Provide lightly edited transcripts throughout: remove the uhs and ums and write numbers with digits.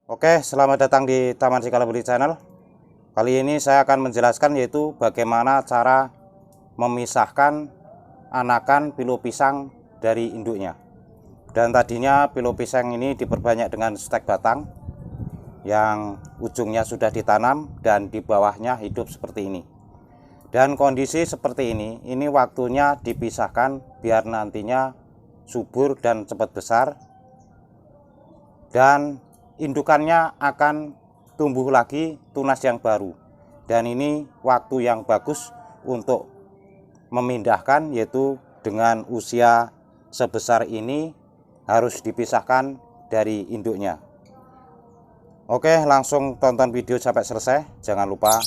Oke, selamat datang di Taman Sikalabudi Channel. Kali ini saya akan menjelaskan yaitu bagaimana cara memisahkan anakan pilu pisang dari induknya. Dan tadinya pilu pisang ini diperbanyak dengan stek batang yang ujungnya sudah ditanam dan di bawahnya hidup seperti ini. Dan kondisi seperti ini waktunya dipisahkan biar nantinya subur dan cepat besar, dan indukannya akan tumbuh lagi tunas yang baru. Dan ini waktu yang bagus untuk memindahkan, yaitu dengan usia sebesar ini harus dipisahkan dari induknya. Oke, langsung tonton video sampai selesai. Jangan lupa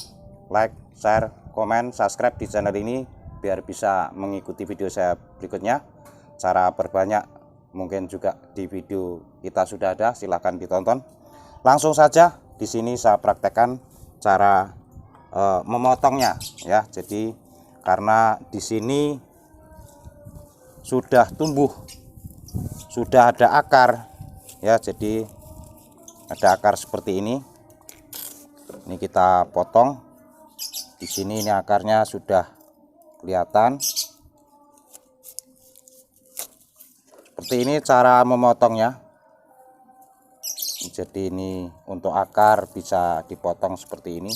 like, share, komen, subscribe di channel ini biar bisa mengikuti video saya berikutnya. Cara perbanyak mungkin juga di video kita sudah ada, silahkan ditonton. Langsung saja di sini saya praktekkan cara memotongnya ya. Jadi karena di sini sudah tumbuh, sudah ada akar ya, jadi ada akar seperti ini. Ini kita potong. Di sini ini akarnya sudah kelihatan. Seperti ini cara memotongnya. Jadi ini untuk akar bisa dipotong seperti ini.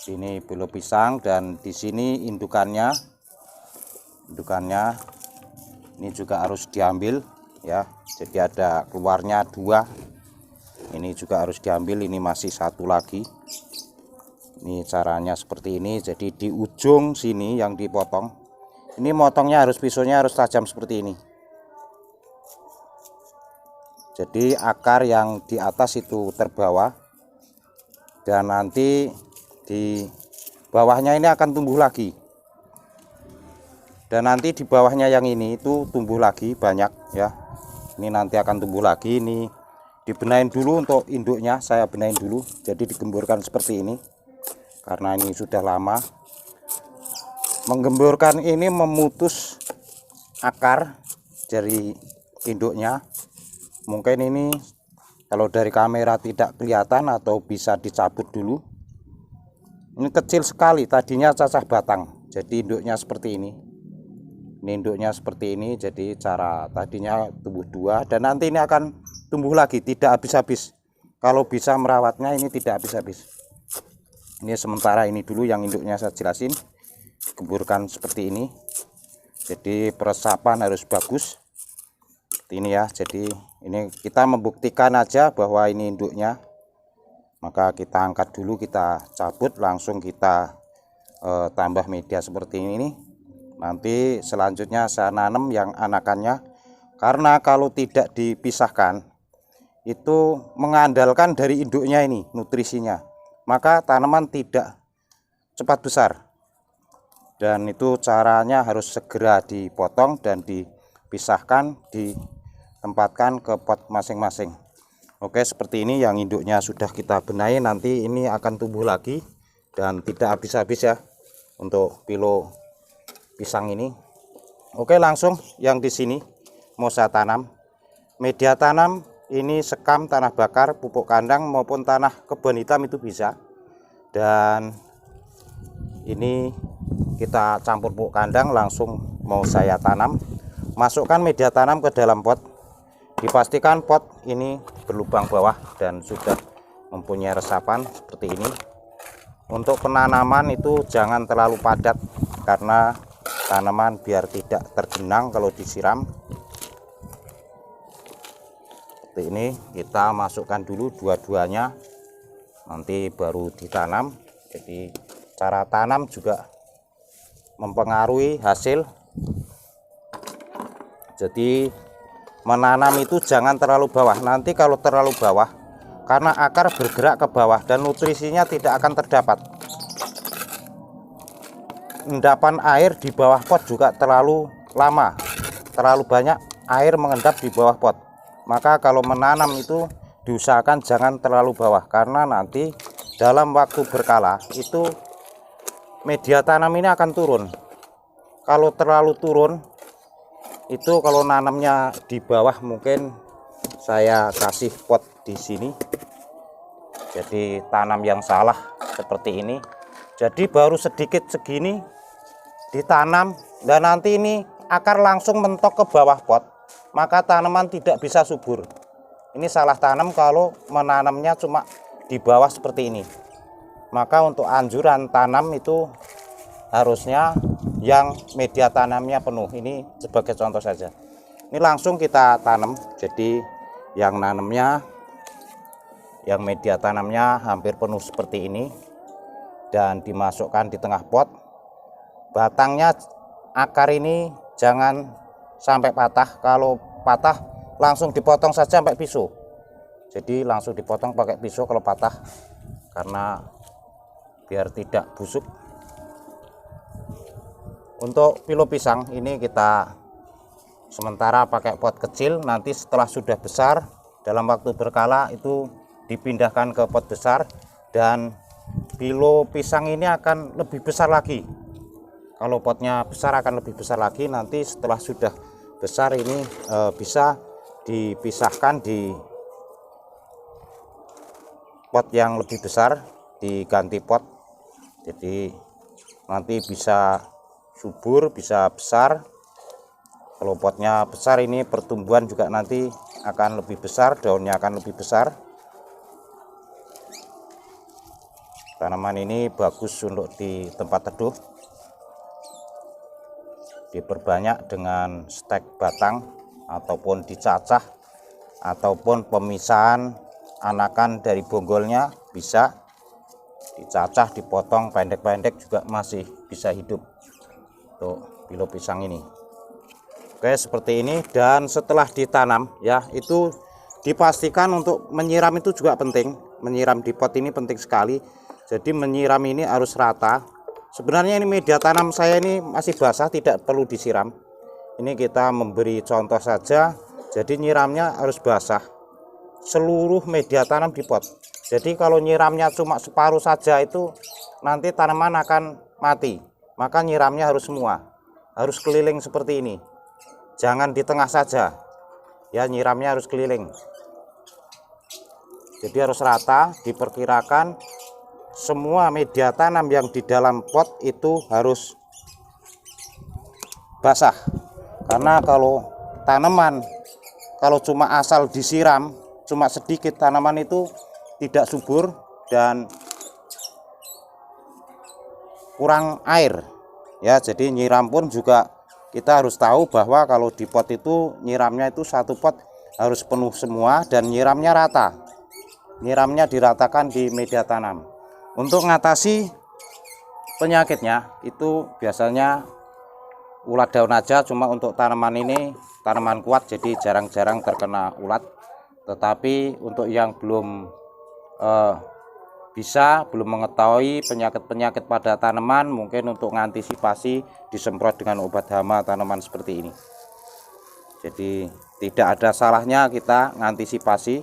Ini pilu pisang dan di sini indukannya. Indukannya ini juga harus diambil ya. Jadi ada keluarnya 2. Ini juga harus diambil, ini masih 1 lagi. Ini caranya seperti ini. Jadi di ujung sini yang dipotong. Ini motongnya harus pisaunya harus tajam seperti ini. Jadi akar yang di atas itu terbawa, dan nanti di bawahnya ini akan tumbuh lagi. Dan nanti di bawahnya yang ini itu tumbuh lagi banyak ya. Ini nanti akan tumbuh lagi. Ini dibenahin dulu untuk induknya, saya benahin dulu. Jadi digemburkan seperti ini. Karena ini sudah lama. Menggemburkan ini memutus akar dari induknya. Mungkin ini kalau dari kamera tidak kelihatan atau bisa dicabut dulu. Ini kecil sekali, tadinya cacah batang. Jadi induknya seperti ini. Ini induknya seperti ini. Jadi cara tadinya tumbuh 2 dan nanti ini akan tumbuh lagi, tidak habis-habis. Kalau bisa merawatnya ini tidak habis-habis. Ini sementara ini dulu yang induknya saya jelasin. Gemburkan seperti ini. Jadi peresapan harus bagus seperti ini ya. Jadi ini kita membuktikan aja bahwa ini induknya. Maka kita angkat dulu, kita cabut, langsung kita tambah media seperti ini. Nanti selanjutnya saya nanam yang anakannya. Karena kalau tidak dipisahkan itu mengandalkan dari induknya ini nutrisinya, maka tanaman tidak cepat besar. Dan itu caranya harus segera dipotong dan dipisahkan, ditempatkan ke pot masing-masing. Oke, seperti ini yang induknya sudah kita benahi. Nanti ini akan tumbuh lagi dan tidak habis-habis ya untuk pilu pisang ini. Oke, langsung yang di sini mau saya tanam. Media tanam ini sekam, tanah bakar, pupuk kandang maupun tanah kebun hitam itu bisa. Dan ini kita campur pupuk kandang, langsung mau saya tanam. Masukkan media tanam ke dalam pot. Dipastikan pot ini berlubang bawah dan sudah mempunyai resapan seperti ini. Untuk penanaman itu jangan terlalu padat karena tanaman biar tidak tergenang kalau disiram. Seperti ini kita masukkan dulu dua-duanya, nanti baru ditanam. Jadi cara tanam juga mempengaruhi hasil. Jadi menanam itu jangan terlalu bawah. Nanti kalau terlalu bawah, karena akar bergerak ke bawah dan nutrisinya tidak akan terdapat. Endapan air di bawah pot juga terlalu lama, terlalu banyak air mengendap di bawah pot. Maka kalau menanam itu diusahakan jangan terlalu bawah, karena nanti dalam waktu berkala itu media tanam ini akan turun. Kalau terlalu turun itu kalau nanamnya di bawah mungkin saya kasih pot di sini. Jadi tanam yang salah seperti ini. Jadi baru sedikit segini ditanam dan nanti ini akar langsung mentok ke bawah pot, maka tanaman tidak bisa subur. Ini salah tanam kalau menanamnya cuma di bawah seperti ini. Maka untuk anjuran tanam itu harusnya yang media tanamnya penuh. Ini sebagai contoh saja. Ini langsung kita tanam. Jadi yang nanamnya, yang media tanamnya hampir penuh seperti ini dan dimasukkan di tengah pot. Batangnya, akar ini jangan sampai patah. Kalau patah langsung dipotong saja sampai pisau. Jadi langsung dipotong pakai pisau kalau patah, karena biar tidak busuk. Untuk pilo pisang ini kita sementara pakai pot kecil, nanti setelah sudah besar dalam waktu berkala itu dipindahkan ke pot besar, dan pilo pisang ini akan lebih besar lagi. Kalau potnya besar akan lebih besar lagi. Nanti setelah sudah besar ini bisa dipisahkan di pot yang lebih besar, diganti pot. Jadi nanti bisa subur, bisa besar. Kalau potnya besar ini pertumbuhan juga nanti akan lebih besar, daunnya akan lebih besar. Tanaman ini bagus untuk di tempat teduh. Diperbanyak dengan stek batang ataupun dicacah, ataupun pemisahan anakan dari bonggolnya bisa dicacah, dipotong pendek-pendek juga masih bisa hidup untuk pilo pisang ini. Oke, seperti ini. Dan setelah ditanam ya, itu dipastikan untuk menyiram itu juga penting. Menyiram di pot ini penting sekali. Jadi menyiram ini harus rata. Sebenarnya ini media tanam saya ini masih basah, tidak perlu disiram. Ini kita memberi contoh saja. Jadi nyiramnya harus basah seluruh media tanam di pot. Jadi kalau nyiramnya cuma separuh saja itu nanti tanaman akan mati. Maka nyiramnya harus semua, harus keliling seperti ini. Jangan di tengah saja. Ya, nyiramnya harus keliling. Jadi harus rata. Diperkirakan semua media tanam yang di dalam pot itu harus basah. Karena kalau tanaman kalau cuma asal disiram cuma sedikit, tanaman itu tidak subur dan kurang air ya. Jadi nyiram pun juga kita harus tahu bahwa kalau di pot itu nyiramnya itu satu pot harus penuh semua dan nyiramnya rata. Nyiramnya diratakan di media tanam. Untuk mengatasi penyakitnya itu biasanya ulat daun aja, cuma untuk tanaman ini tanaman kuat jadi jarang-jarang terkena ulat. Tetapi untuk yang belum belum mengetahui penyakit-penyakit pada tanaman, mungkin untuk mengantisipasi disemprot dengan obat hama tanaman seperti ini. Jadi tidak ada salahnya kita mengantisipasi,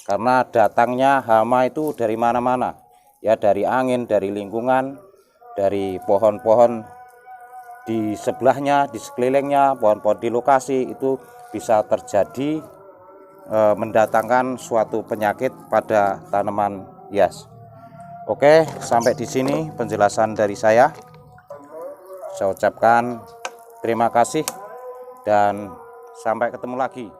karena datangnya hama itu dari mana-mana ya, dari angin, dari lingkungan, dari pohon-pohon di sebelahnya, di sekelilingnya, pohon-pohon di lokasi itu bisa terjadi mendatangkan suatu penyakit pada tanaman hias. Oke, sampai di sini penjelasan dari saya. Saya ucapkan terima kasih dan sampai ketemu lagi.